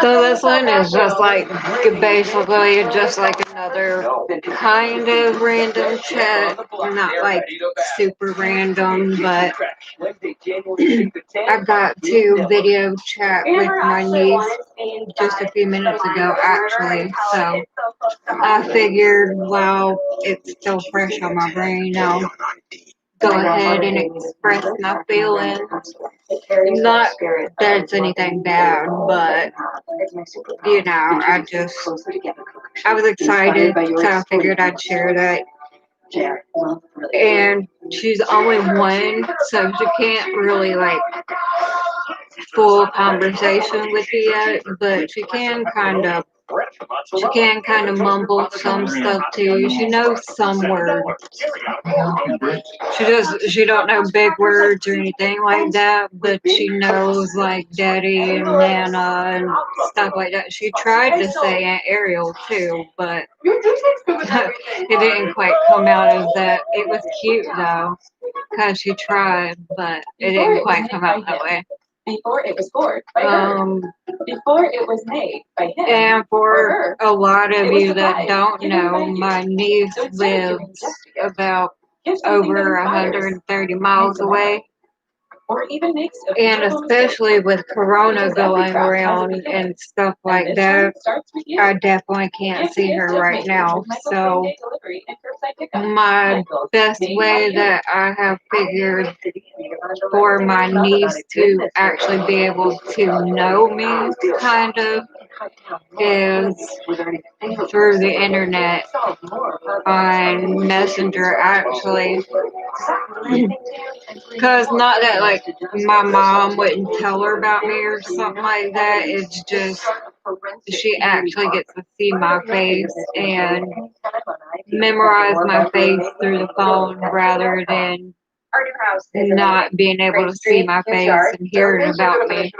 So this one is just like basically just like another kind of random chat, not like super random, but I got to video chat with my niece just a few minutes ago actually, so I figured while it's still fresh on my brain, I'll go ahead and express my feelings. Not that it's anything bad, but you know, I was excited, so I figured I'd share that. And she's only one, so she can't really like full conversation with you yet, but she can kind of mumble some stuff too. She knows some words. She don't know big words or anything like that, but she knows like daddy and nana and stuff like that. She tried to say Aunt Ariel too, but it didn't quite come out as that. It was cute though, because she tried, but it didn't quite come out that way. Before it was born by her. Before it was made by him. And for a lot of you that don't know, my niece lives about over 130 miles away. And especially with Corona going around and stuff like that, I definitely can't see her right now. So my best way that I have figured for my niece to actually be able to know me, kind of, is through the internet on Messenger, actually. Because not that, like, my mom wouldn't tell her about me or something like that. It's just she actually gets to see my face and memorize my face through the phone rather than not being able to see my face and hearing about me.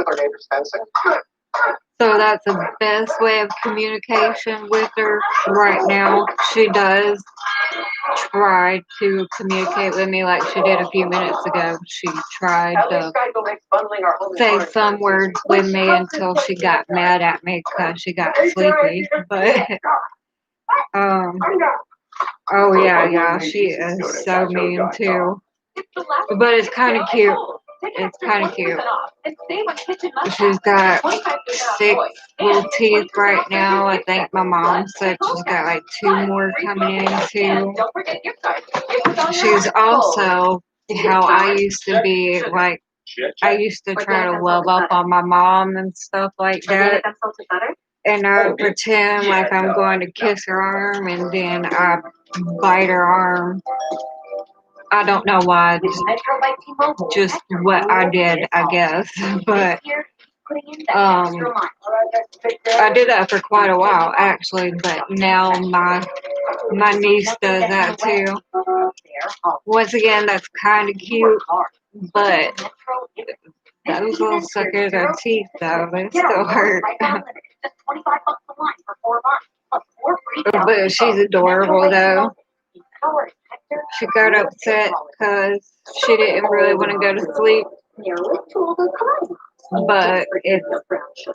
So that's the best way of communication with her right now. She does try to communicate with me like she did a few minutes ago. She tried to say some words with me until she got mad at me because she got sleepy. But, oh yeah, she is so mean too. But it's kind of cute. It's kind of cute. She's got 6 little teeth right now. I think my mom said she's got like 2 more coming in too. She's also how I used to be, like, I used to try to love up on my mom and stuff like that. And I would pretend like I'm going to kiss her arm and then I bite her arm. I don't know why, just what I did, I guess. But I did that for quite a while, actually. But now my niece does that too. Once again, that's kind of cute, but those little suckers are teeth, though. They still hurt. But she's adorable, though. She got upset because she didn't really want to go to sleep. But it's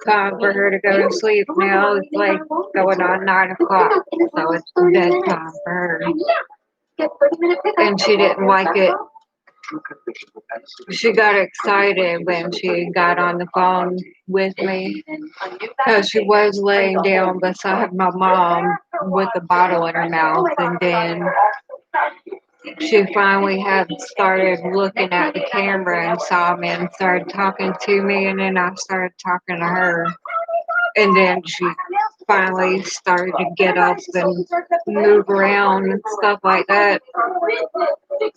time for her to go to sleep now. It's like going on 9 o'clock, so it's bedtime for her. And she didn't like it. She got excited when she got on the phone with me because she was laying down beside my mom with a bottle in her mouth, and then she finally had started looking at the camera and saw me and started talking to me, and then I started talking to her. And then she finally started to get up and move around and stuff like that.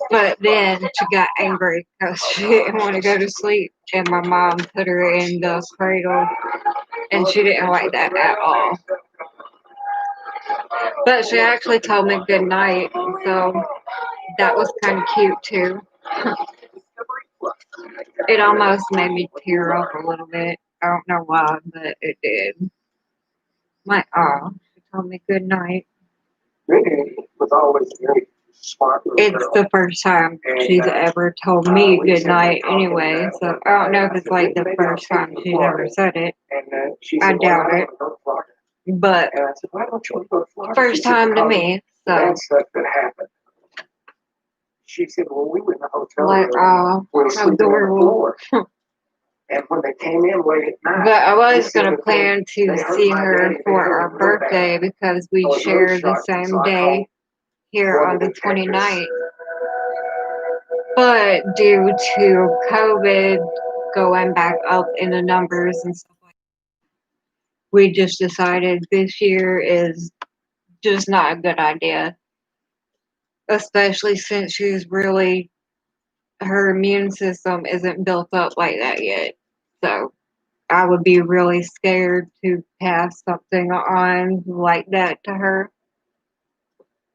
But then she got angry because she didn't want to go to sleep, and my mom put her in the cradle, and she didn't like that at all. But she actually told me good night, so that was kind of cute too. It almost made me tear up a little bit. I don't know why, but it did. She told me good night. Was always very It's the first time she's ever told me good night anyway, so I don't know if it's like the first time she's ever said it. I doubt it. But first time to me, so. She said, well, we were in the hotel like, how adorable. And when they came in late at night, but I was going to plan to see her for our birthday because we share the same day here on the 29th. But due to COVID going back up in the numbers and stuff like that, we just decided this year is just not a good idea. Especially since her immune system isn't built up like that yet. So I would be really scared to pass something on like that to her.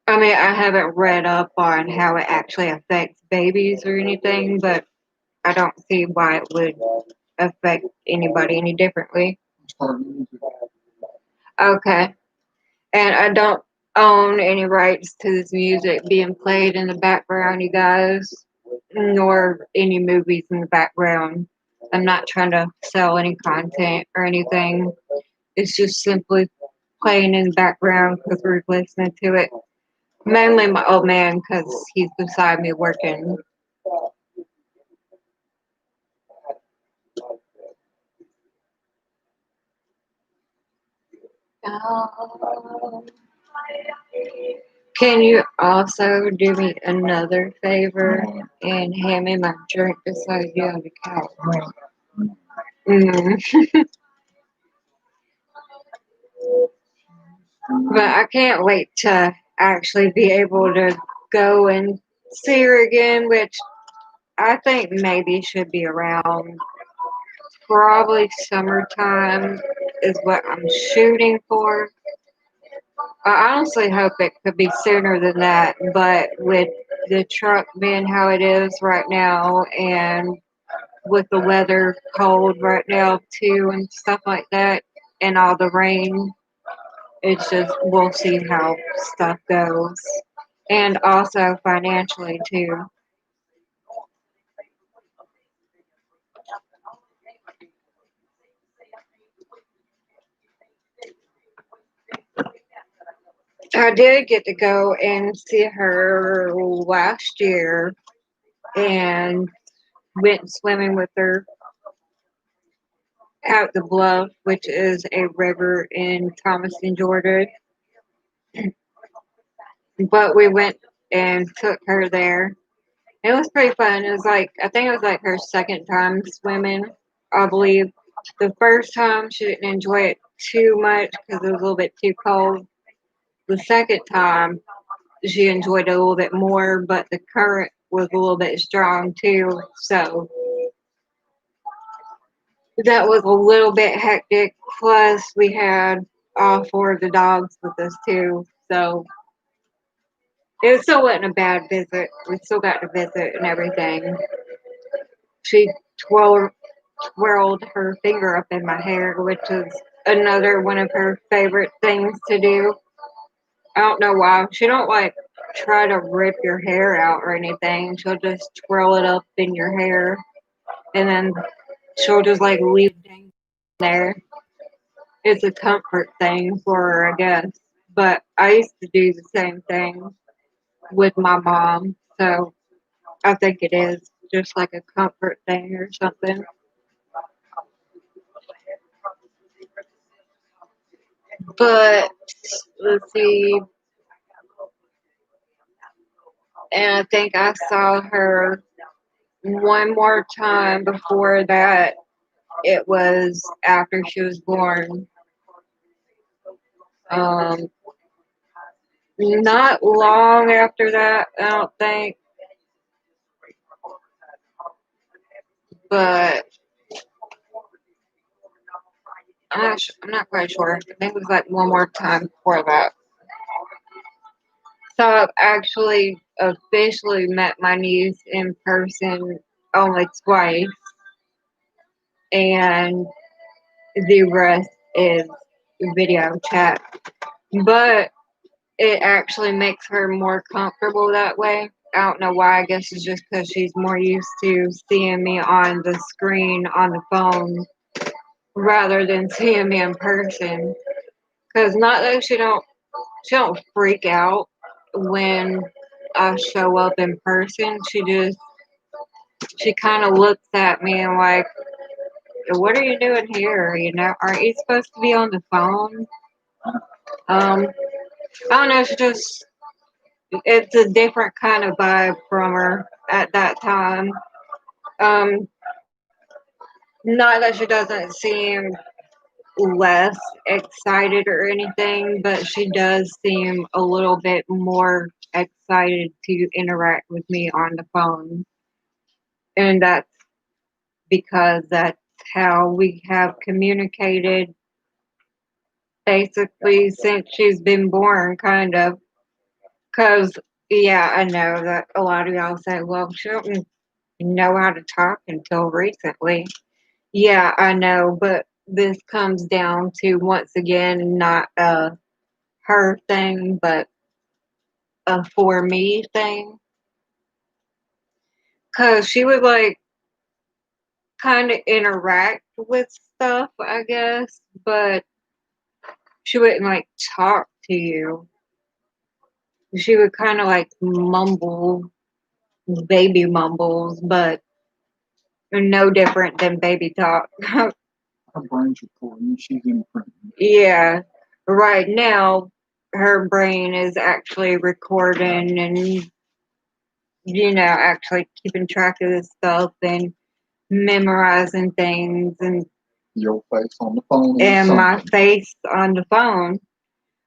I mean, I haven't read up on how it actually affects babies or anything, but I don't see why it would affect anybody any differently. Okay. And I don't own any rights to this music being played in the background, you guys, nor any movies in the background. I'm not trying to sell any content or anything. It's just simply playing in the background because we're listening to it. Mainly my old man because he's beside me working. Can you also do me another favor and hand me my drink beside you on the couch? Mm. But I can't wait to actually be able to go and see her again, which I think maybe should be around probably summertime is what I'm shooting for. I honestly hope it could be sooner than that, but with the truck being how it is right now and with the weather cold right now too and stuff like that and all the rain, it's just we'll see how stuff goes. And also financially too. I did get to go and see her last year and went swimming with her out the bluff, which is a river in Thomaston, Georgia. But we went and took her there. It was pretty fun. It was like I think it was like her second time swimming, I believe. The first time she didn't enjoy it too much because it was a little bit too cold. The second time she enjoyed it a little bit more, but the current was a little bit strong too. So that was a little bit hectic. Plus, we had all four of the dogs with us too. So it still wasn't a bad visit. We still got to visit and everything. She twirled her finger up in my hair, which is another one of her favorite things to do. I don't know why. She don't like try to rip your hair out or anything. She'll just twirl it up in your hair and then she'll just like leave it dangling there. It's a comfort thing for her, I guess. But I used to do the same thing with my mom, so I think it is just like a comfort thing or something. But let's see, and I think I saw her one more time before that. It was after she was born. Um, Not long after that, I don't think, but I'm not quite sure. I think it was like one more time before that. So I've actually officially met my niece in person only twice, and the rest is video chat. But it actually makes her more comfortable that way. I don't know why. I guess it's just because she's more used to seeing me on the screen on the phone rather than seeing me in person. Because not that she don't freak out when I show up in person. She kind of looks at me and like, what are you doing here? You know, aren't you supposed to be on the phone? I don't know. It's a different kind of vibe from her at that time. Um, Not that she doesn't seem less excited or anything, but she does seem a little bit more excited to interact with me on the phone. And that's because that's how we have communicated basically since she's been born, kind of. Because, yeah, I know that a lot of y'all say, well, she don't know how to talk until recently. Yeah, I know, but this comes down to, once again, not a her thing, but a for me thing. Because she would, like, kind of interact with stuff, I guess, but she wouldn't, like, talk to you. She would kind of, like, mumble, baby mumbles, but no different than baby talk. Her brain's recording. She's imprinting. Yeah. Right now, her brain is actually recording and, actually keeping track of this stuff and memorizing things and Your face on the phone. and my face on the phone,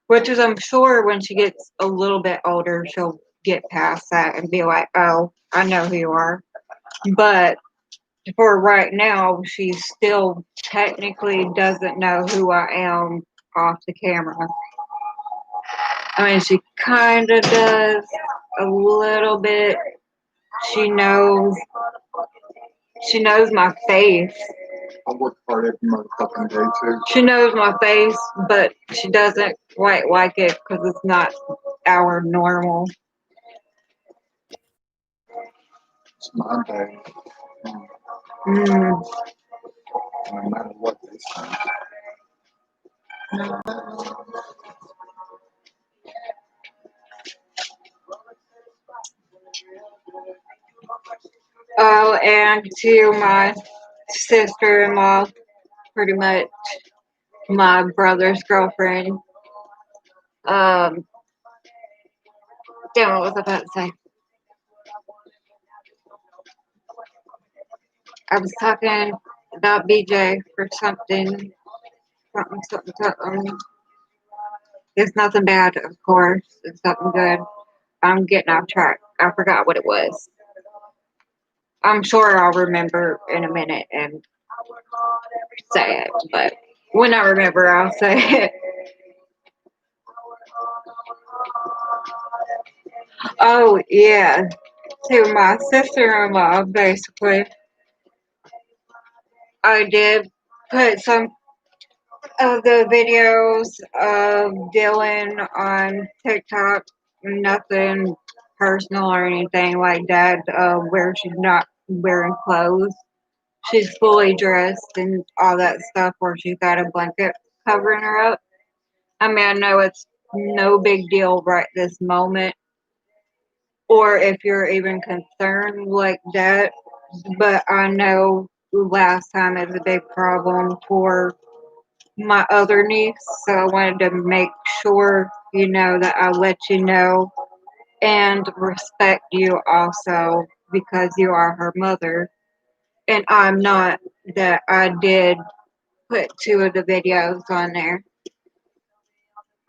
which is, I'm sure, when she gets a little bit older, she'll get past that and be like, oh, I know who you are. But for right now, she still technically doesn't know who I am off the camera. I mean, she kind of does a little bit. She knows. She knows my face. I work hard every motherfucking day too. She knows my face, but she doesn't quite like it because it's not our normal. It's my day. Mm. No matter what they say. Oh, and to my sister-in-law, pretty much my brother's girlfriend. Damn, what was I about to say? I was talking about BJ for something. Something. It's nothing bad, of course. It's something good. I'm getting off track. I forgot what it was. I'm sure I'll remember in a minute and say it, but when I remember, I'll say it. Oh, yeah. To my sister-in-law, basically. I did put some of the videos of Dylan on TikTok. Nothing personal or anything like that, where she's not wearing clothes. She's fully dressed and all that stuff, where she's got a blanket covering her up. I mean, I know it's no big deal right this moment, or if you're even concerned like that, but I know last time it was a big problem for my other niece, so I wanted to make sure, that I let you know and respect you also because you are her mother. And I'm not, that I did put two of the videos on there.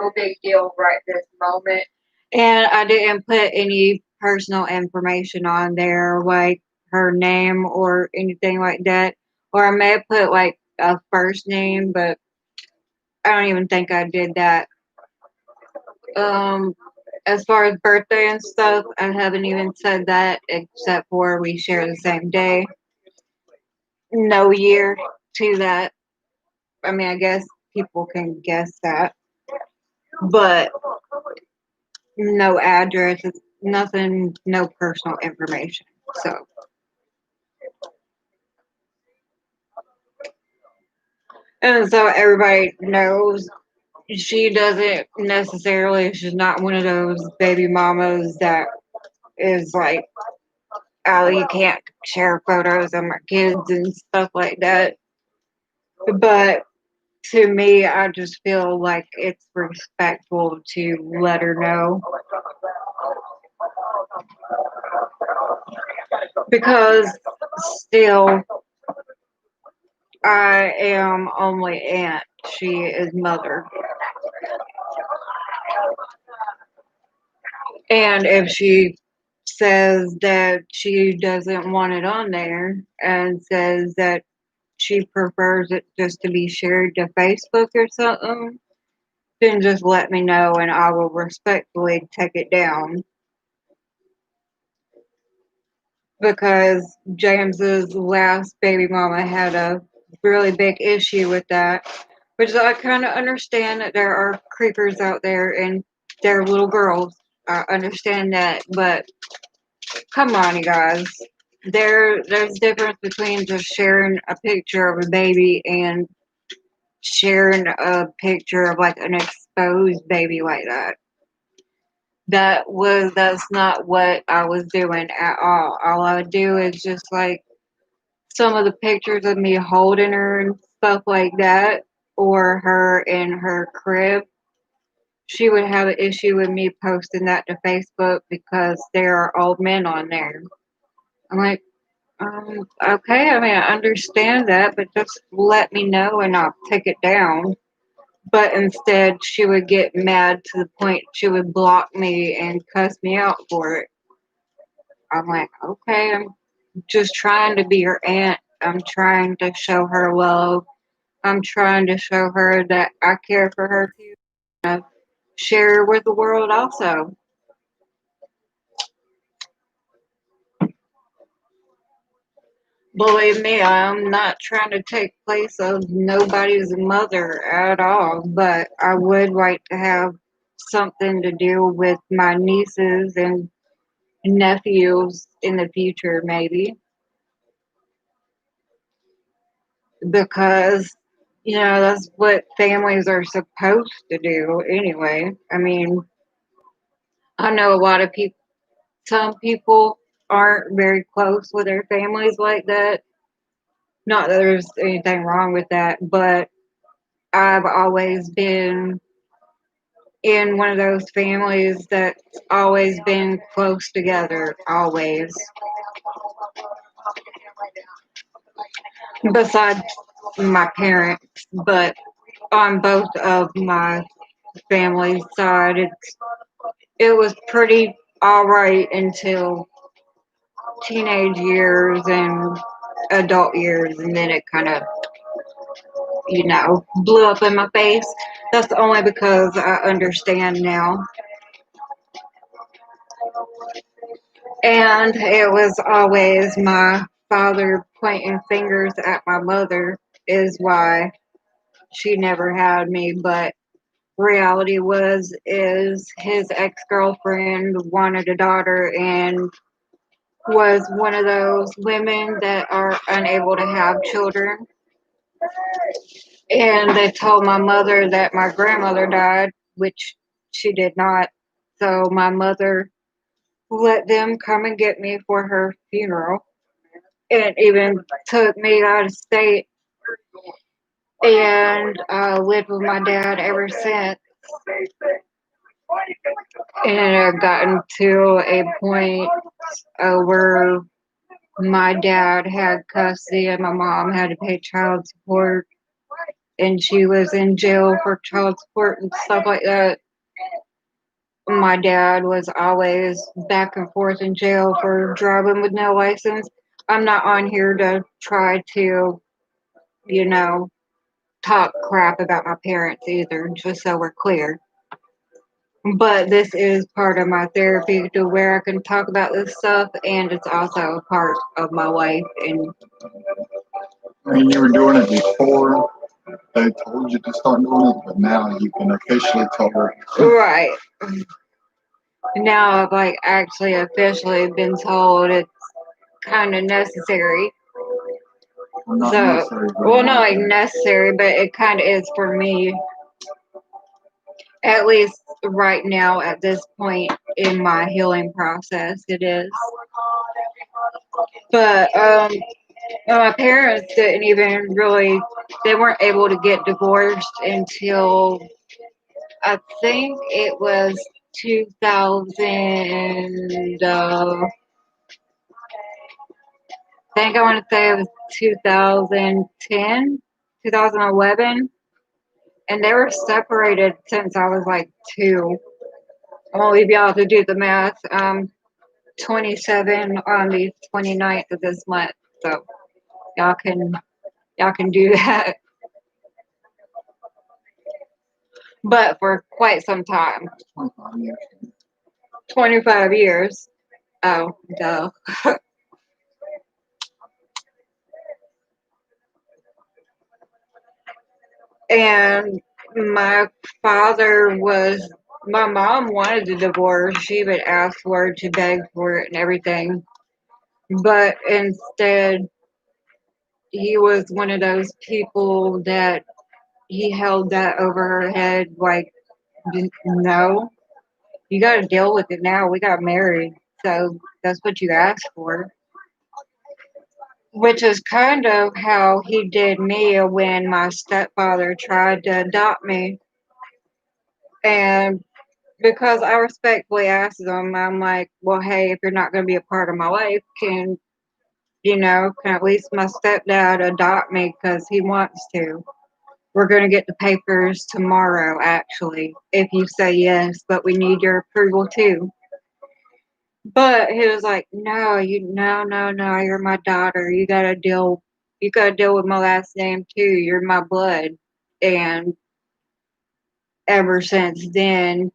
No big deal right this moment. And I didn't put any personal information on there, like her name or anything like that. Or I may have put like a first name, but I don't even think I did that. Um, as far as birthday and stuff, I haven't even said that, except for we share the same day. No year to that. I mean, I guess people can guess that. But no addresses, nothing, no personal information. So, and so everybody knows she doesn't necessarily, she's not one of those baby mamas that is like, oh, you can't share photos of my kids and stuff like that. But to me, I just feel like it's respectful to let her know because still, I am only aunt. She is mother. And if she says that she doesn't want it on there and says that she prefers it just to be shared to Facebook or something, then just let me know and I will respectfully take it down. Because James's last baby mama had a really big issue with that, which I kind of understand that there are creepers out there and they're little girls. I understand that, but come on, you guys. There's difference between just sharing a picture of a baby and sharing a picture of like an exposed baby like that. That's not what I was doing at all. All I would do is just like some of the pictures of me holding her and stuff like that, or her in her crib. She would have an issue with me posting that to Facebook because there are old men on there. I'm like, okay, I mean, I understand that, but just let me know and I'll take it down. But instead, she would get mad to the point she would block me and cuss me out for it. I'm like, okay, I'm just trying to be her aunt. I'm trying to show her love. I'm trying to show her that I care for her too. Share with the world also. Believe me, I'm not trying to take place of nobody's mother at all, but I would like to have something to do with my nieces and nephews in the future, maybe, because that's what families are supposed to do anyway. I mean, I know a lot of people, some people aren't very close with their families like that. Not that there's anything wrong with that, but I've always been in one of those families that's always been close together, always. Besides my parents, but on both of my family side, it was pretty all right until teenage years and adult years, and then it kind of blew up in my face. That's only because I understand now. And it was always my father pointing fingers at my mother is why she never had me. But reality is his ex-girlfriend wanted a daughter and was one of those women that are unable to have children. And they told my mother that my grandmother died, which she did not. So my mother let them come and get me for her funeral. And even took me out of state and lived with my dad ever since. And I've gotten to a point where my dad had custody and my mom had to pay child support. And she was in jail for child support and stuff like that. My dad was always back and forth in jail for driving with no license. I'm not on here to try to, you know, talk crap about my parents either, just so we're clear. But this is part of my therapy to where I can talk about this stuff, and it's also a part of my life. And I mean, you were doing it before they told you to start doing it, but now you can officially tell her. right, Now I've like actually officially been told it's kind of necessary. Not So, necessary, but well, not like necessary, but it kind of is for me, at least right now at this point in my healing process. It is. But my parents didn't even really. They weren't able to get divorced until I think it was 2000. I think I want to say it was 2010, 2011, and they were separated since I was like 2. I'm gonna leave y'all to do the math. 27 on the 29th of this month, so y'all can y'all can do that. But for quite some time, 25 years. 25 years. Oh, duh. And my father was, my mom wanted the divorce. She would ask for it, she begged for it and everything. But instead, he was one of those people that he held that over her head like, no, you got to deal with it now. We got married. So that's what you asked for. Which is kind of how he did me when my stepfather tried to adopt me. And because I respectfully asked him, I'm like, well, hey, if you're not going to be a part of my life, can at least my stepdad adopt me because he wants to? We're going to get the papers tomorrow, actually, if you say yes, but we need your approval too. But he was like, no, no, you're my daughter. You gotta deal with my last name too. You're my blood. And ever since then,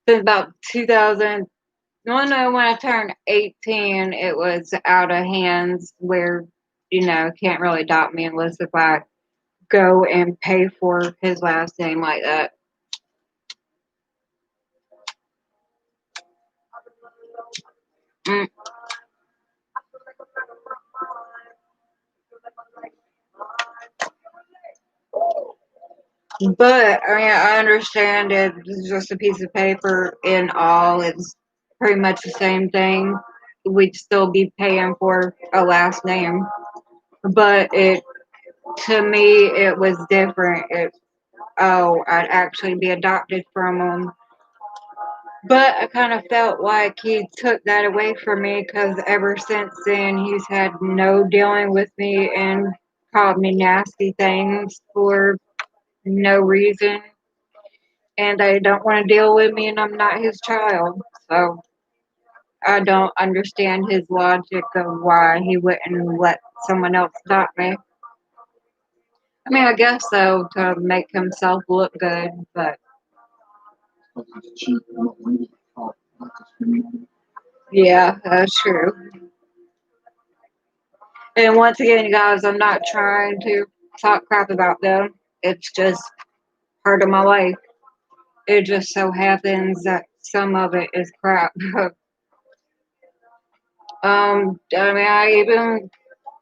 since about 2000, no, no, when I turned 18, it was out of hands where, can't really adopt me unless if I go and pay for his last name like that. Mm. But I mean, I understand it's just a piece of paper and all. It's pretty much the same thing. We'd still be paying for a last name, but it to me it was different. I'd actually be adopted from him. But I kind of felt like he took that away from me because ever since then he's had no dealing with me and called me nasty things for no reason. And they don't want to deal with me, and I'm not his child. So I don't understand his logic of why he wouldn't let someone else adopt me. I mean, I guess so, to make himself look good, but Because it's cheap. I don't want to talk. Not discriminate. yeah, that's true. And once again, you guys, I'm not trying to talk crap about them. It's just part of my life. It just so happens that some of it is crap. I mean, I even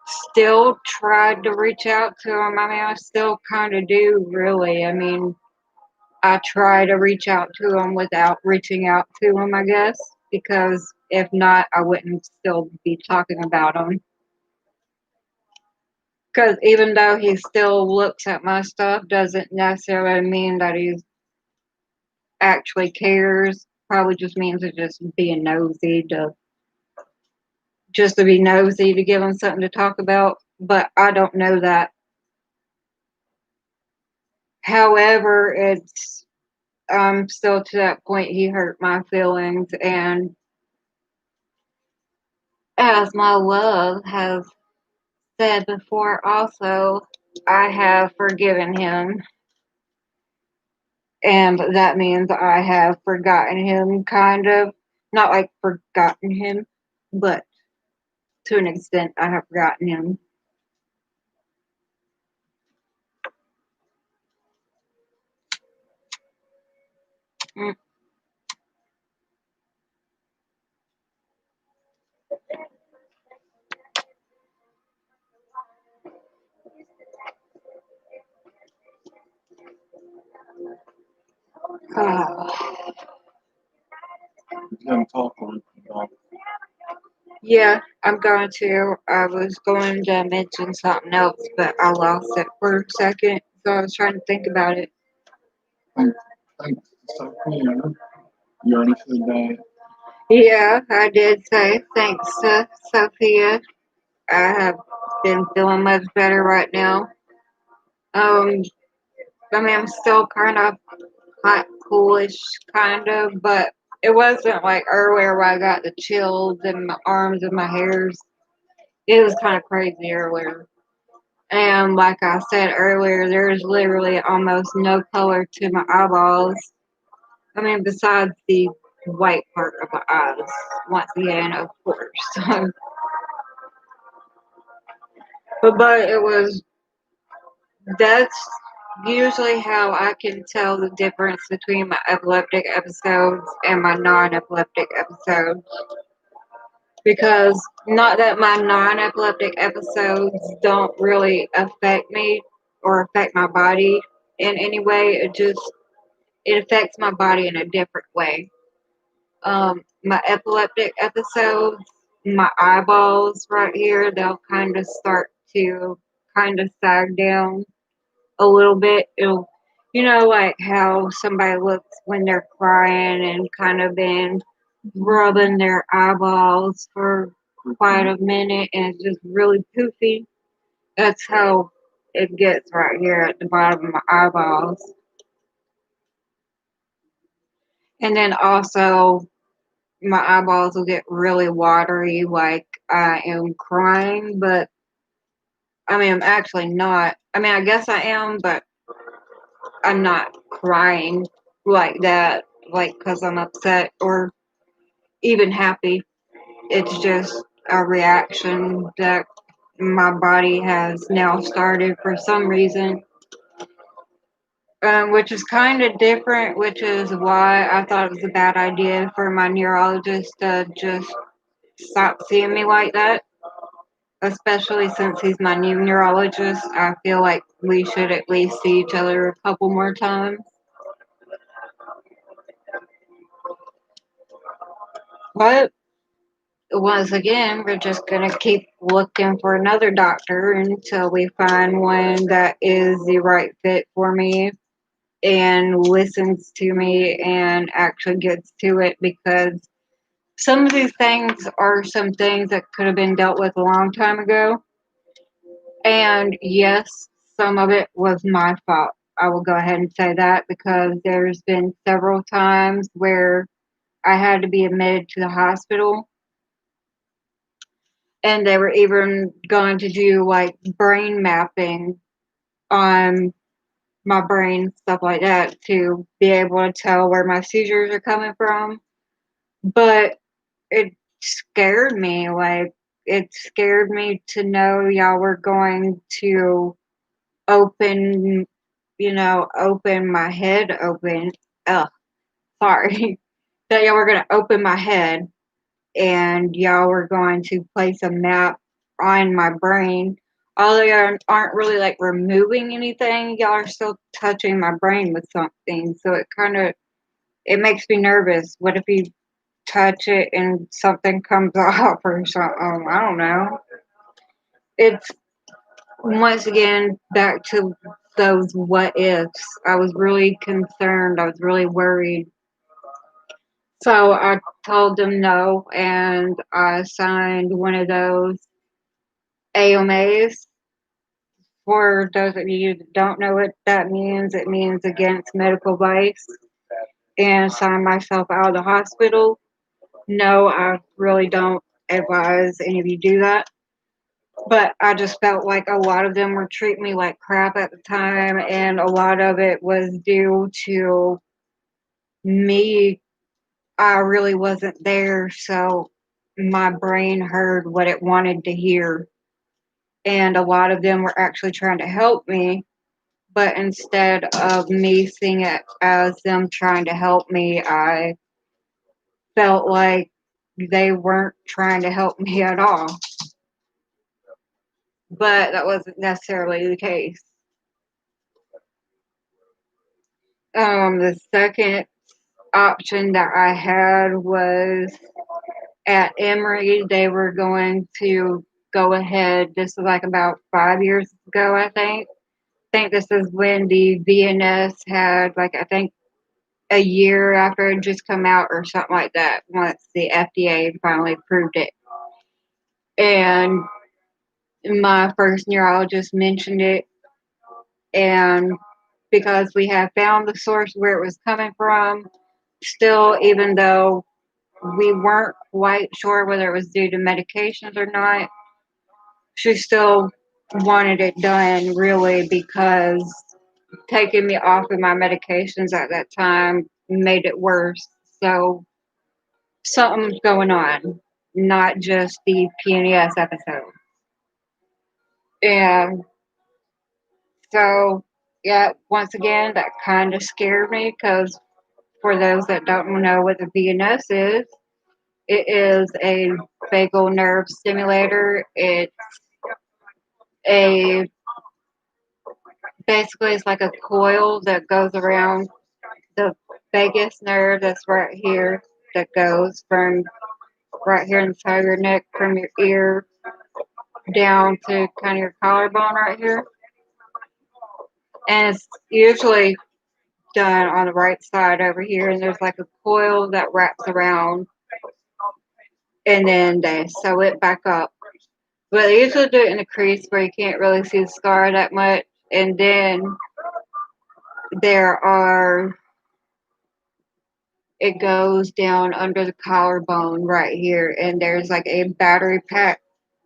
still tried to reach out to him. I mean, I still kind of do, really. I mean, I try to reach out to him without reaching out to him, I guess, because if not, I wouldn't still be talking about him. Because even though he still looks at my stuff, doesn't necessarily mean that he actually cares. Probably just means it's just being nosy to be nosy to give him something to talk about. But I don't know that. However, it's still to that point he hurt my feelings, and as my love has said before also, I have forgiven him, and that means I have forgotten him, kind of. Not like forgotten him, but to an extent I have forgotten him. Mm. He's gonna talk with you. Yeah, I'm going to. I was going to mention something else, but I lost it for a second, so I was trying to think about it. Thanks, Sophia. You already said that. Yeah, I did say thanks to Sophia. I have been feeling much better right now. Um, I mean, I'm still kind of hot, coolish, kind of, but it wasn't like earlier where I got the chills in my arms and my hairs. It was kind of crazy earlier. And like I said earlier, there's literally almost no color to my eyeballs. I mean, besides the white part of my eyes, once again, of course. But it was, that's usually how I can tell the difference between my epileptic episodes and my non epileptic episodes. Because not that my non epileptic episodes don't really affect me or affect my body in any way, it affects my body in a different way. My epileptic episodes, my eyeballs right here, they'll kind of start to kind of sag down a little bit. It'll, like how somebody looks when they're crying and kind of been rubbing their eyeballs for quite a minute and it's just really poofy. That's how it gets right here at the bottom of my eyeballs. And then also, my eyeballs will get really watery, like I am crying, but I mean, I'm actually not. I mean, I guess I am, but I'm not crying like that, like because I'm upset or even happy. It's just a reaction that my body has now started for some reason, which is kind of different, which is why I thought it was a bad idea for my neurologist to just stop seeing me like that, especially since he's my new neurologist. I feel like we should at least see each other a couple more times. But once again, we're just going to keep looking for another doctor until we find one that is the right fit for me and listens to me and actually gets to it, because some of these things are some things that could have been dealt with a long time ago. And yes, some of it was my fault. I will go ahead and say that, because there's been several times where I had to be admitted to the hospital, and they were even going to do like brain mapping on my brain, stuff like that, to be able to tell where my seizures are coming from. But it scared me. Like, it scared me to know y'all were going to open, open my head open. Ugh, sorry. That y'all were going to open my head and y'all were going to place a map on my brain. Although y'all aren't really like removing anything, y'all are still touching my brain with something. So it makes me nervous. What if you touch it and something comes off or something? I don't know. It's once again back to those what ifs. I was really concerned. I was really worried. So I told them no, and I signed one of those AMAs. For those of you that don't know what that means, it means against medical advice, and signed myself out of the hospital. No, I really don't advise any of you do that. But I just felt like a lot of them were treating me like crap at the time, and a lot of it was due to me. I really wasn't there, so my brain heard what it wanted to hear. And a lot of them were actually trying to help me, but instead of me seeing it as them trying to help me, I felt like they weren't trying to help me at all. But that wasn't necessarily the case. The second option that I had was at Emory. They were going to go ahead. This was like about 5 years ago, I think. I think this is when the VNS had, like, I think a year after it just come out or something like that, once the FDA finally approved it. And my first neurologist mentioned it, and because we have found the source where it was coming from, still, even though we weren't quite sure whether it was due to medications or not, she still wanted it done, really, because taking me off of my medications at that time made it worse. So something's going on, not just the PNES episode. And so, yeah, once again, that kind of scared me because for those that don't know what the VNS is, it is a vagal nerve stimulator. It's a basically it's like a coil that goes around the vagus nerve that's right here, that goes from right here inside your neck from your ear down to kind of your collarbone right here. And it's usually done on the right side over here. And there's like a coil that wraps around, and then they sew it back up. But they usually do it in a crease where you can't really see the scar that much. And then there are, it goes down under the collarbone right here. And there's like a battery pack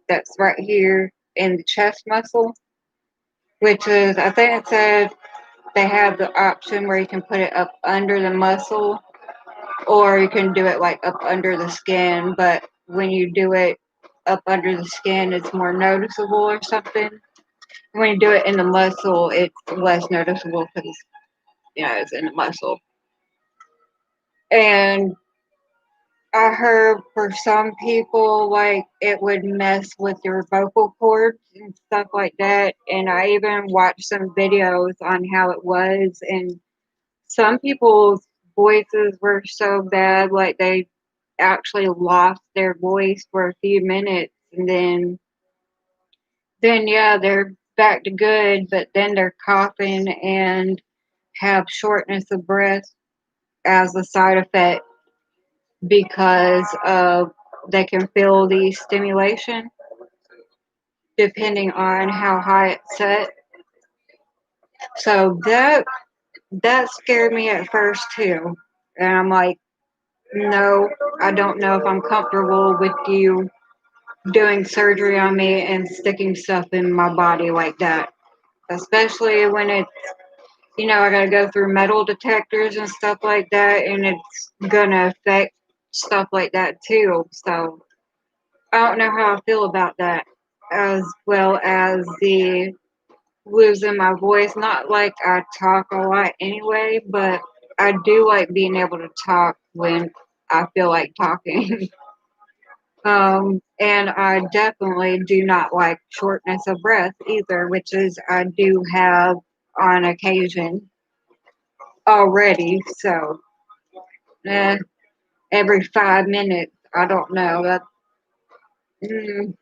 that's right here in the chest muscle, which is, I think it said they have the option where you can put it up under the muscle or you can do it like up under the skin. But when you do it up under the skin, it's more noticeable or something. When you do it in the muscle, it's less noticeable because, it's in the muscle. And I heard for some people, like, it would mess with your vocal cords and stuff like that. And I even watched some videos on how it was. And some people's voices were so bad, like, they actually lost their voice for a few minutes. And then yeah, they're back to good, but then they're coughing and have shortness of breath as a side effect because of they can feel the stimulation depending on how high it's set. So that scared me at first too. And I'm like, no, I don't know if I'm comfortable with you doing surgery on me and sticking stuff in my body like that. Especially when it's, I gotta go through metal detectors and stuff like that, and it's gonna affect stuff like that too. So I don't know how I feel about that, as well as the losing my voice. Not like I talk a lot anyway, but I do like being able to talk when I feel like talking. And I definitely do not like shortness of breath either, which is I do have on occasion already. So, eh, every 5 minutes, I don't know. Mm.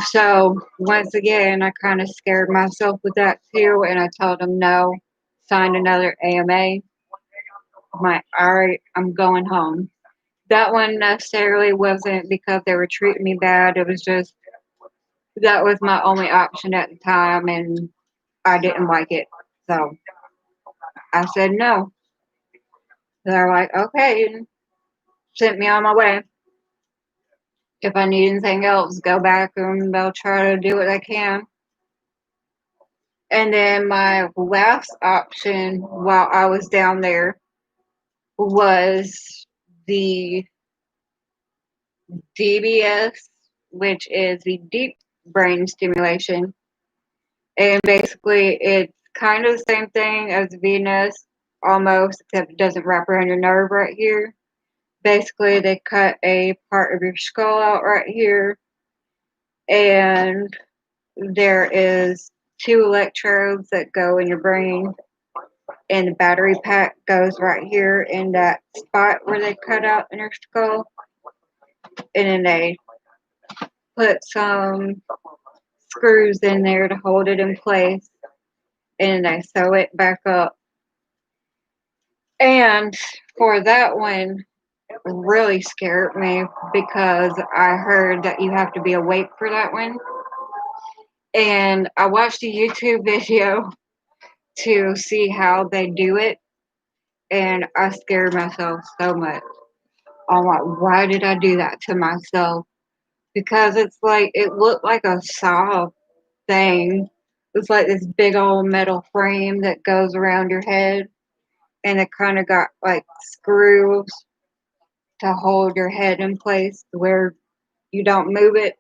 So once again, I kind of scared myself with that too, and I told them no. Signed another AMA. Alright, I'm going home. That one necessarily wasn't because they were treating me bad. It was just that was my only option at the time, and I didn't like it. So I said no. They're like, okay, and sent me on my way. If I need anything else, go back and they'll try to do what they can. And then my last option while I was down there was the DBS, which is the deep brain stimulation. And basically, it's kind of the same thing as Venus, almost, except it doesn't wrap around your nerve right here. Basically, they cut a part of your skull out right here, and there is two electrodes that go in your brain, and the battery pack goes right here in that spot where they cut out in her skull. And then they put some screws in there to hold it in place, and they sew it back up. And for that one, really scared me because I heard that you have to be awake for that one. And I watched a YouTube video to see how they do it, and I scared myself so much. I'm like, why did I do that to myself? Because it's like, it looked like a saw thing. It's like this big old metal frame that goes around your head, and it kind of got like screws to hold your head in place where you don't move it.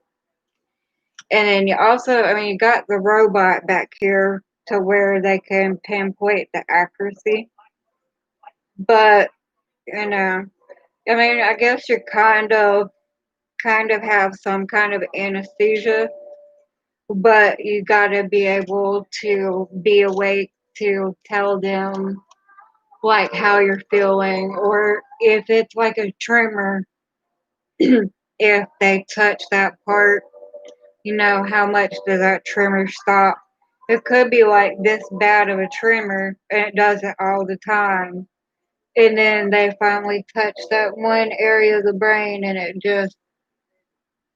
And then you also, I mean, you got the robot back here to where they can pinpoint the accuracy. But, you know, I mean, I guess you kind of have some kind of anesthesia, but you got to be able to be awake to tell them like how you're feeling, or if it's like a tremor, if they touch that part, how much does that tremor stop? It could be like this bad of a tremor and it does it all the time. And then they finally touch that one area of the brain and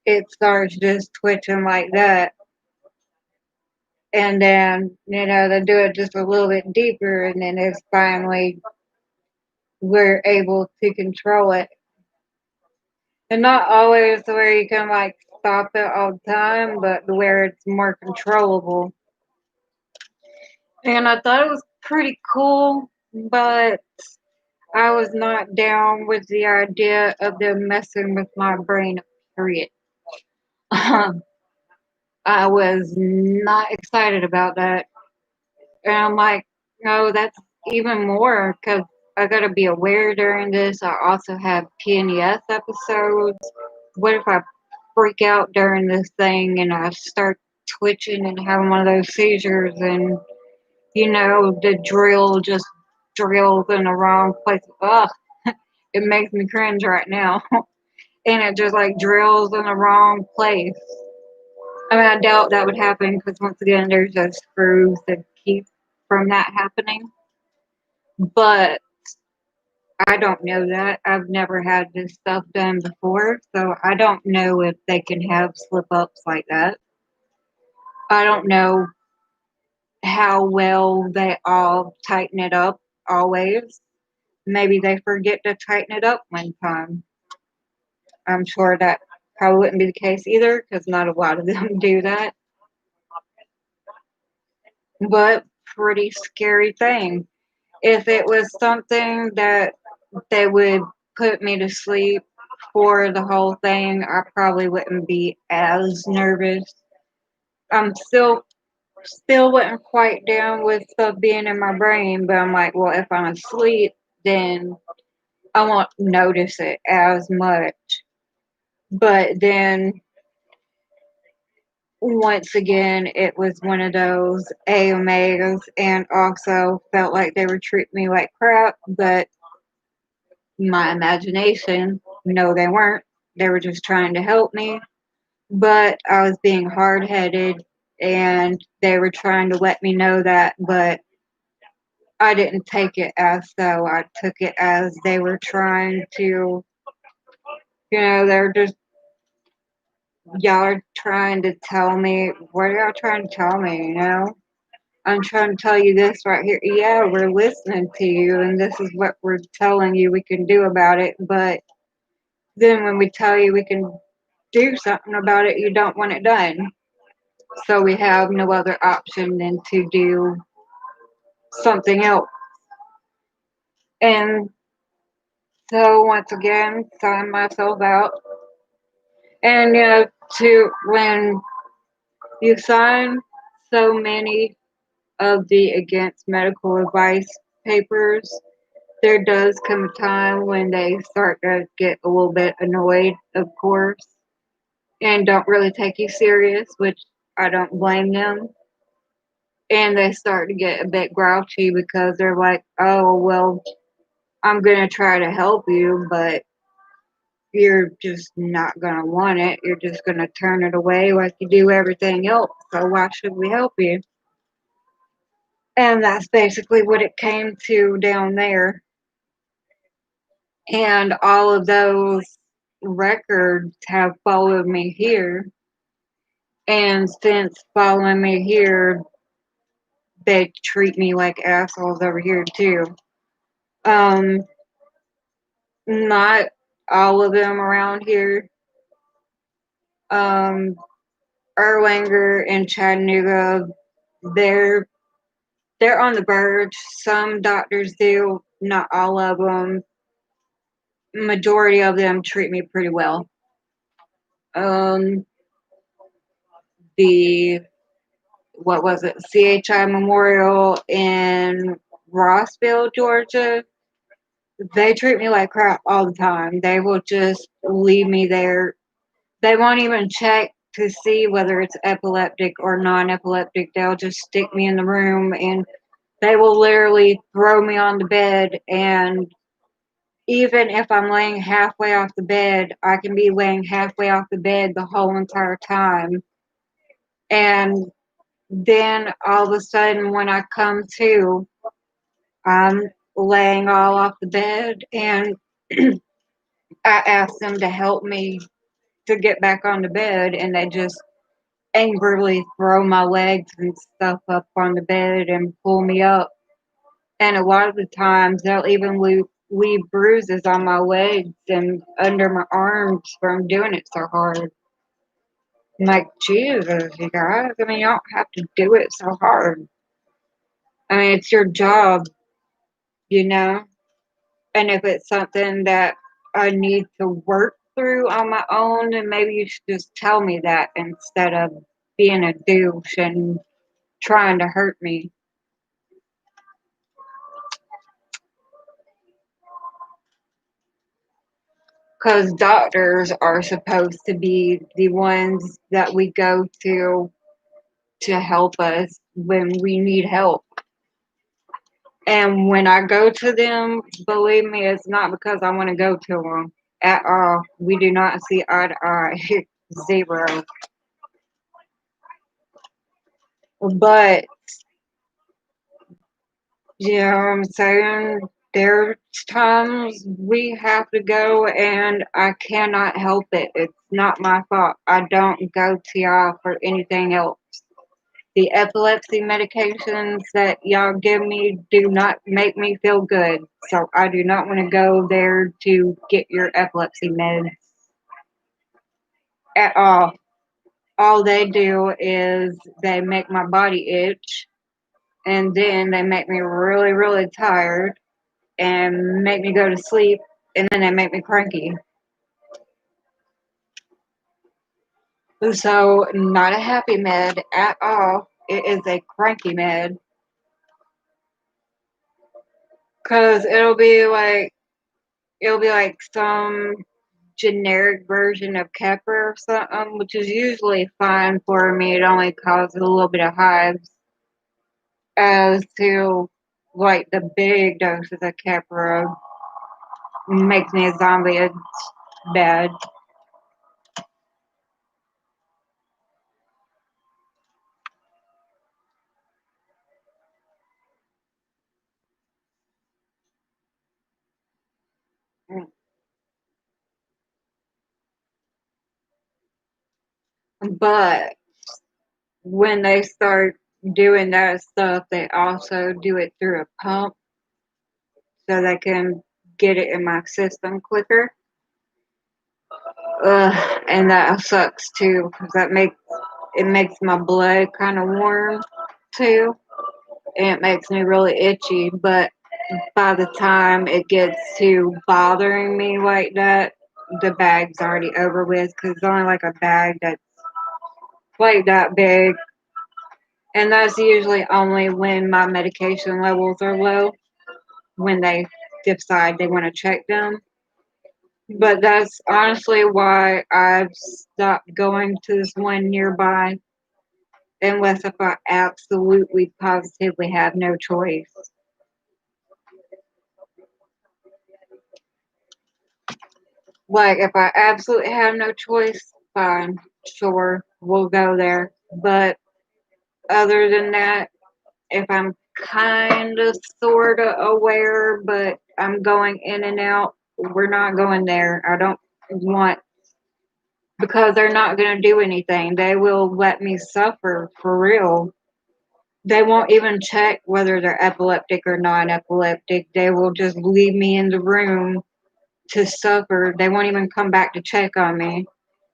it starts just twitching like that. And then, they do it just a little bit deeper, and then it's finally, we're able to control it. And not always where you can like stop it all the time, but where it's more controllable. And I thought it was pretty cool, but I was not down with the idea of them messing with my brain, period. I was not excited about that. And I'm like, no, that's even more because I got to be aware during this. I also have PNES episodes. What if I freak out during this thing and I start twitching and having one of those seizures, and the drill just drills in the wrong place? Ugh, it makes me cringe right now. And it just like drills in the wrong place. I mean, I doubt that would happen because once again, there's those screws that keep from that happening. But I don't know that. I've never had this stuff done before, so I don't know if they can have slip ups like that. I don't know how well they all tighten it up always. Maybe they forget to tighten it up one time. I'm sure that probably wouldn't be the case either because not a lot of them do that. But pretty scary thing. If it was something that they would put me to sleep for the whole thing, I probably wouldn't be as nervous. I'm still wasn't quite down with stuff being in my brain, but I'm like, well, if I'm asleep, then I won't notice it as much. But then once again, it was one of those AMAs, and also felt like they were treating me like crap, but my imagination, no, they weren't. They were just trying to help me, but I was being hard headed, and they were trying to let me know that, but I didn't take it as so. I took it as they were trying to, they're just, y'all are trying to tell me, what are y'all trying to tell me? I'm trying to tell you this right here. Yeah, we're listening to you, and this is what we're telling you we can do about it, but then when we tell you we can do something about it, you don't want it done. So we have no other option than to do something else. And so once again, sign myself out. And to when you sign so many of the against medical advice papers, there does come a time when they start to get a little bit annoyed, of course, and don't really take you serious, which I don't blame them. And they start to get a bit grouchy because they're like, oh, well, I'm going to try to help you, but you're just not going to want it. You're just going to turn it away like you do everything else. So why should we help you? And that's basically what it came to down there. And all of those records have followed me here. And since following me here, they treat me like assholes over here too. Um, Not all of them around here. Um, Erlanger and Chattanooga, they're they're on the verge. Some doctors do, not all of them. Majority of them treat me pretty well. Um, the what was it? CHI Memorial in Rossville, Georgia. They treat me like crap all the time. They will just leave me there. They won't even check to see whether it's epileptic or non-epileptic. They'll just stick me in the room and they will literally throw me on the bed. And even if I'm laying halfway off the bed, I can be laying halfway off the bed the whole entire time. And then all of a sudden, when I come to, I'm laying all off the bed and I ask them to help me to get back on the bed, and they just angrily throw my legs and stuff up on the bed and pull me up. And a lot of the times they'll even leave bruises on my legs and under my arms from doing it so hard. I'm like, Jesus, you guys, I mean, you don't have to do it so hard. I mean, it's your job, you know? And if it's something that I need to work through on my own, then maybe you should just tell me that instead of being a douche and trying to hurt me. Because doctors are supposed to be the ones that we go to help us when we need help. And when I go to them, believe me, it's not because I want to go to them at all. We do not see eye to eye. Zero. But, you know what I'm saying? There's times we have to go and I cannot help it. It's not my fault. I don't go to y'all for anything else. The epilepsy medications that y'all give me do not make me feel good. So I do not want to go there to get your epilepsy meds at all. All they do is they make my body itch and then they make me really, really tired and make me go to sleep and then they make me cranky. So not a happy med at all. It is a cranky med. Cause it'll be like some generic version of Kepper or something, which is usually fine for me. It only causes a little bit of hives. As to like the big doses of Kepper makes me a zombie. It's bad. But when they start doing that stuff, they also do it through a pump so they can get it in my system quicker. And that sucks too, because it makes my blood kind of warm too, and it makes me really itchy. But by the time it gets to bothering me like that, the bag's already over with because it's only like a bag that's like that big, and that's usually only when my medication levels are low when they decide they want to check them. But that's honestly why I've stopped going to this one nearby unless if I absolutely positively have no choice. Like, if I absolutely have no choice, fine, sure, we'll go there. But other than that, if I'm kind of sort of aware, but I'm going in and out, we're not going there. I don't want, because they're not going to do anything. They will let me suffer for real. They won't even check whether they're epileptic or non epileptic. They will just leave me in the room to suffer. They won't even come back to check on me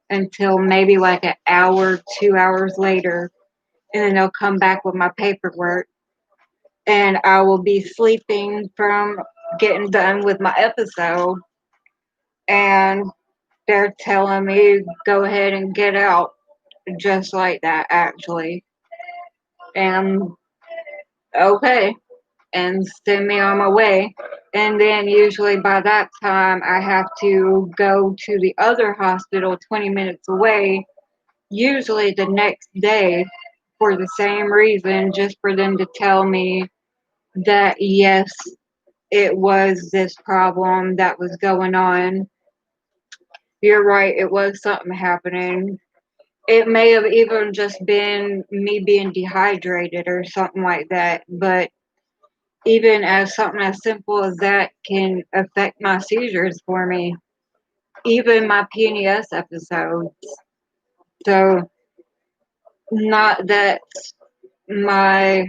until maybe like an hour, 2 hours later. And then they'll come back with my paperwork. And I will be sleeping from getting done with my episode. And they're telling me, go ahead and get out. Just like that, actually. And okay. And send me on my way. And then usually by that time, I have to go to the other hospital 20 minutes away, usually the next day, for the same reason, just for them to tell me that yes, it was this problem that was going on. You're right, it was something happening. It may have even just been me being dehydrated or something like that, but even as something as simple as that can affect my seizures for me, even my PNES episodes. So, not that my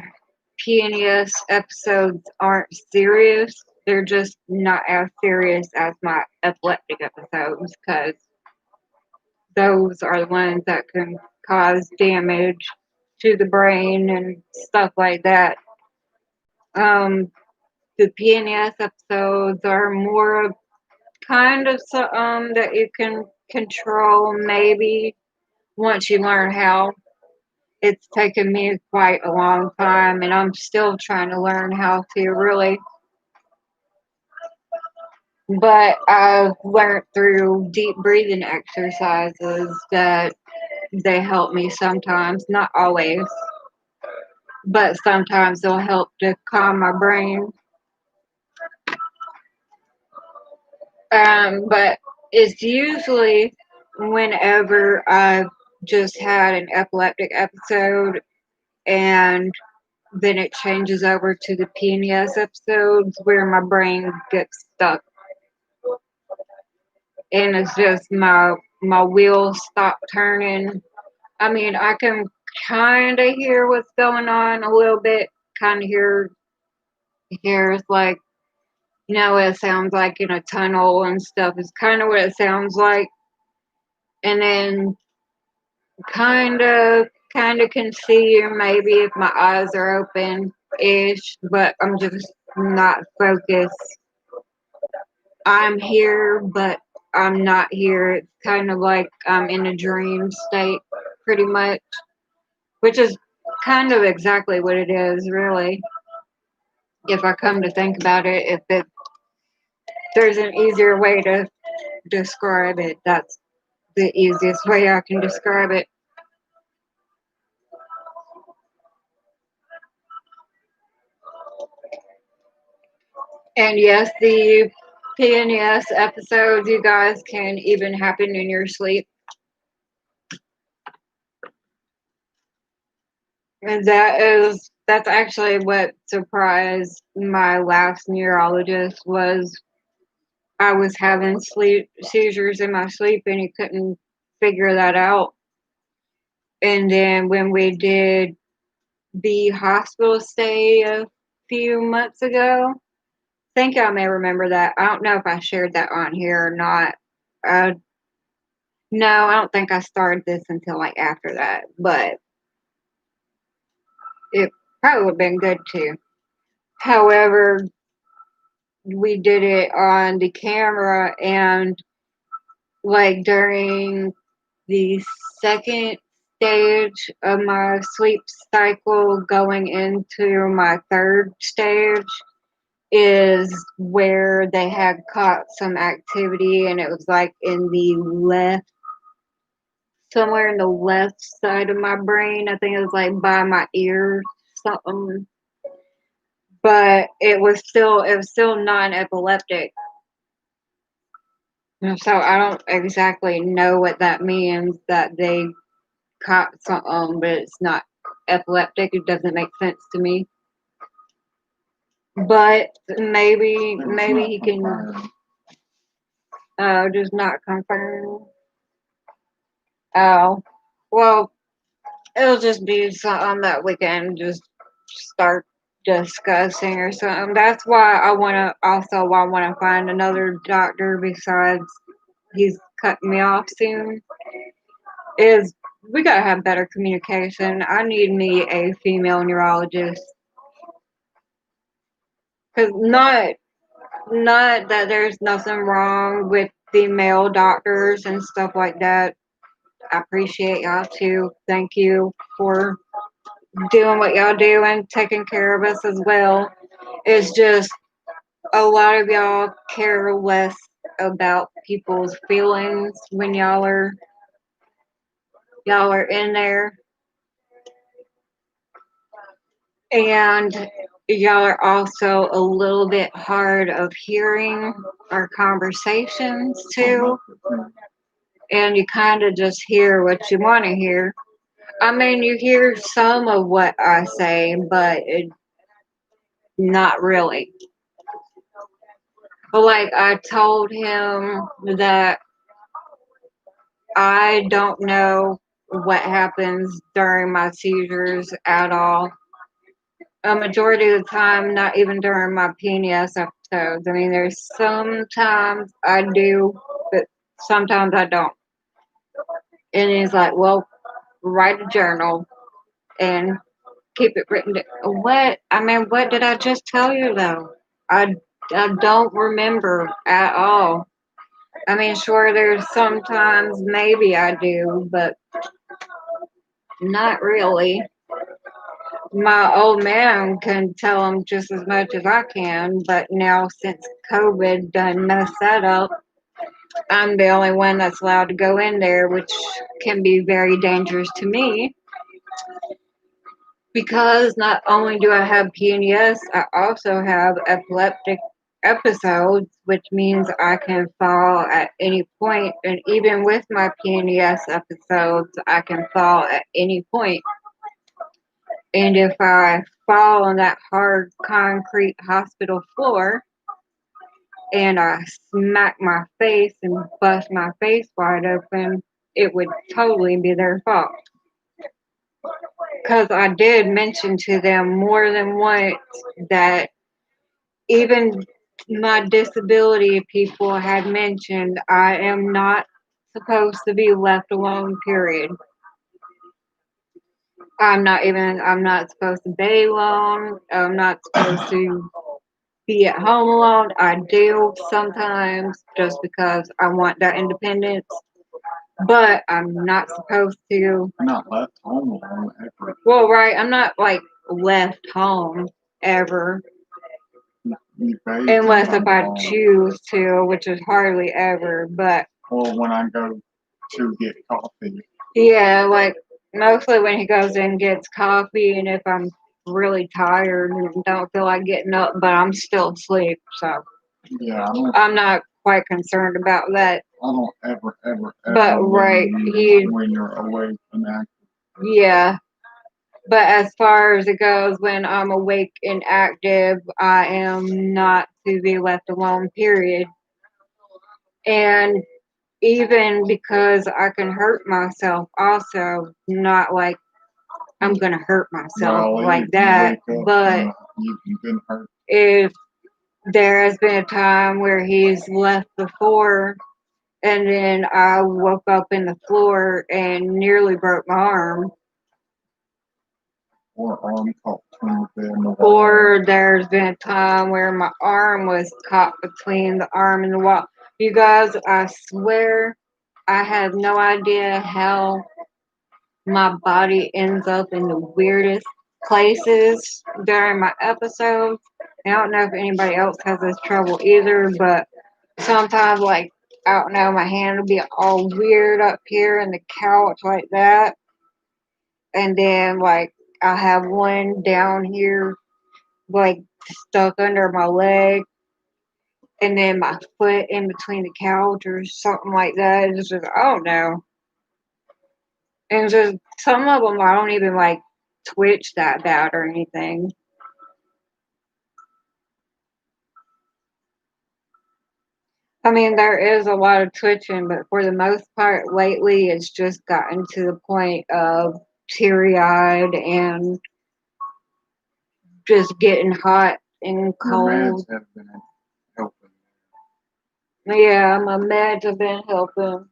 PNES episodes aren't serious, they're just not as serious as my epileptic episodes because those are the ones that can cause damage to the brain and stuff like that. Um, the PNES episodes are more of kind of something that you can control maybe once you learn how. It's taken me quite a long time and I'm still trying to learn how to really. But I've learned through deep breathing exercises that they help me sometimes, not always, but sometimes they'll help to calm my brain. But it's usually whenever I've just had an epileptic episode and then it changes over to the PNES episodes where my brain gets stuck and it's just my wheels stop turning. I mean, I can kind of hear what's going on a little bit. Kind of hear it's like, you know, what it sounds like in a tunnel and stuff. It's kind of what it sounds like. And then kind of can see maybe if my eyes are open ish, but I'm just not focused. I'm here, but I'm not here. It's kind of like I'm in a dream state, pretty much, which is kind of exactly what it is, really. If I come to think about it, there's an easier way to describe it, that's the easiest way I can describe it. And yes, the PNES episodes, you guys, can even happen in your sleep. And that's actually what surprised my last neurologist was I was having sleep seizures in my sleep and he couldn't figure that out. And then when we did the hospital stay a few months ago, I think y'all may remember that. I don't know if I shared that on here or not. Uh, no, I don't think I started this until like after that, but it probably would have been good too. However, we did it on the camera and like during the second stage of my sleep cycle going into my third stage is where they had caught some activity and it was like in the left somewhere in the left side of my brain. I think it was like by my ear, something. But it was still non-epileptic. So I don't exactly know what that means that they caught something, but it's not epileptic. It doesn't make sense to me. But maybe he can just not confirm. Oh, well, it'll just be something that we can just start discussing or something. That's why I want to find another doctor besides he's cutting me off soon. Is we gotta have better communication. I need me a female neurologist. Cause not that there's nothing wrong with female doctors and stuff like that. I appreciate y'all too. Thank you for doing what y'all do and taking care of us as well. It's just a lot of y'all care less about people's feelings when y'all are in there, and y'all are also a little bit hard of hearing our conversations too, and you kind of just hear what you want to hear. I mean, you hear some of what I say, but not really. But like I told him that I don't know what happens during my seizures at all. A majority of the time, not even during my PNS episodes. I mean, there's sometimes I do, but sometimes I don't. And he's like, well, write a journal and keep it written down. What? I mean, what did I just tell you though? I don't remember at all. I mean, sure, there's sometimes maybe I do, but not really. My old man can tell them just as much as I can, but now since COVID done messed that up, I'm the only one that's allowed to go in there, which can be very dangerous to me because not only do I have PNES, I also have epileptic episodes, which means I can fall at any point, and even with my PNES episodes, I can fall at any point. And if I fall on that hard concrete hospital floor and I smack my face and bust my face wide open, it would totally be their fault. Because I did mention to them more than once that even my disability people had mentioned I am not supposed to be left alone, period. I'm not supposed to be alone. I'm not supposed to be at home alone. I do sometimes just because I want that independence, but I'm not supposed to. Not left home alone ever. Well, right, I'm not like left home ever, You bathe unless when if I'm I home. choose to, which is hardly ever. But Or when I go to get coffee. yeah, like mostly when he goes in and gets coffee, and if I'm really tired and don't feel like getting up, but I'm still asleep, so Yeah, I'm not quite concerned about that. I don't ever. But right, when you're awake and active. yeah. But as far as it goes, when I'm awake and active, I am not to be left alone, period. And even because I can hurt myself, also, not like I'm going to hurt myself Well, like if that, you wake up but and you've been hurt. if there has been a time where he's left the floor and then I woke up in the floor and nearly broke my arm. Or arm caught between the bed and the wall. Or there's been a time where my arm was caught between the arm and the wall. You guys, I swear I have no idea how my body ends up in the weirdest places during my episodes. I don't know if anybody else has this trouble either, but sometimes, like, I don't know, my hand will be all weird up here in the couch like that. And then, like, I have one down here, like, stuck under my leg. And then my foot in between the couch or something like that. It's just, I don't know. And just some of them, I don't even, like, twitch that bad or anything. I mean, there is a lot of twitching, but for the most part, lately, it's just gotten to the point of teary-eyed and just getting hot and Your cold. meds have been helping. Yeah, my meds have been helping.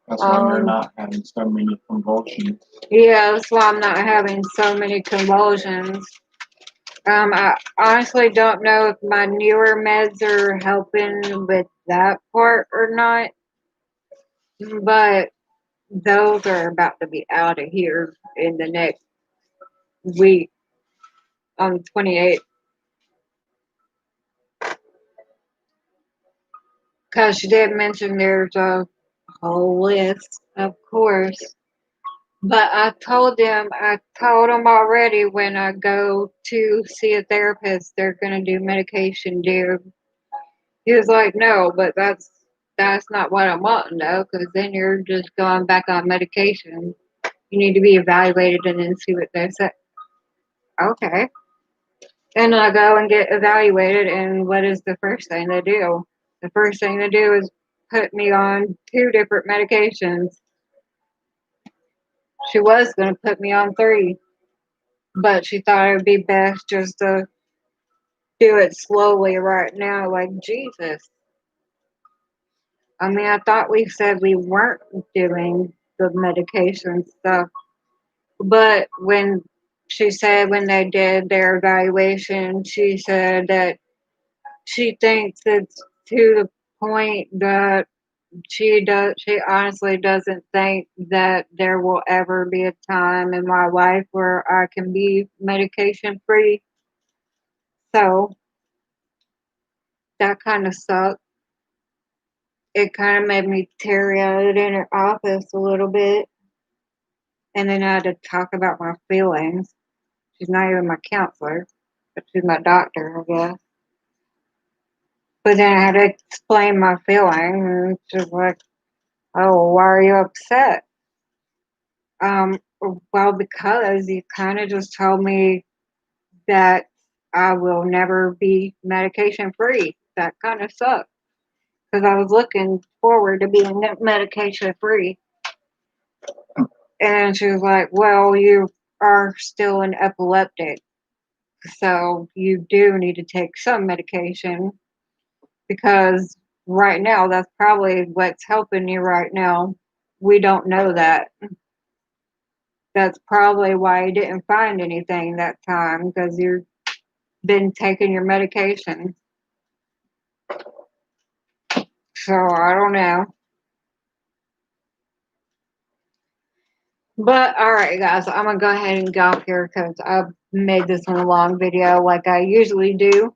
That's why you're not having so many convulsions. Yeah, that's why I'm not having so many convulsions. I honestly don't know if my newer meds are helping with that part or not, but those are about to be out of here in the next week on the 28th. Because she did mention there's a whole list, of course. But I told them already when I go to see a therapist, they're going to do medication, dude. He was like, no, but that's not what I'm wanting, though, because then you're just going back on medication. You need to be evaluated and then see what they say. Okay. And I go and get evaluated, and what is the first thing they do? The first thing they do is put me on 2 different medications. She was going to put me on 3, but she thought it would be best just to do it slowly right now. Like, Jesus. I mean, I thought we said we weren't doing the medication stuff, but when she said when they did their evaluation, she said that she thinks it's to the point that she honestly doesn't think that there will ever be a time in my life where I can be medication free. So that kind of sucked. It kind of made me teary eyed in her office a little bit. And then I had to talk about my feelings. She's not even my counselor, but she's my doctor, I guess. But then I had to explain my feelings, and she's like, "Oh, why are you upset?" Um, well, because you kind of just told me that I will never be medication free. That kind of sucks because I was looking forward to being medication free. And she was like, "Well, you are still an epileptic, so you do need to take some medication because right now that's probably what's helping you right now. We don't know that. That's probably why you didn't find anything that time because you've been taking your medication. So I don't know." But all right, guys, I'm gonna go ahead and go off here because I've made this one a long video like I usually do.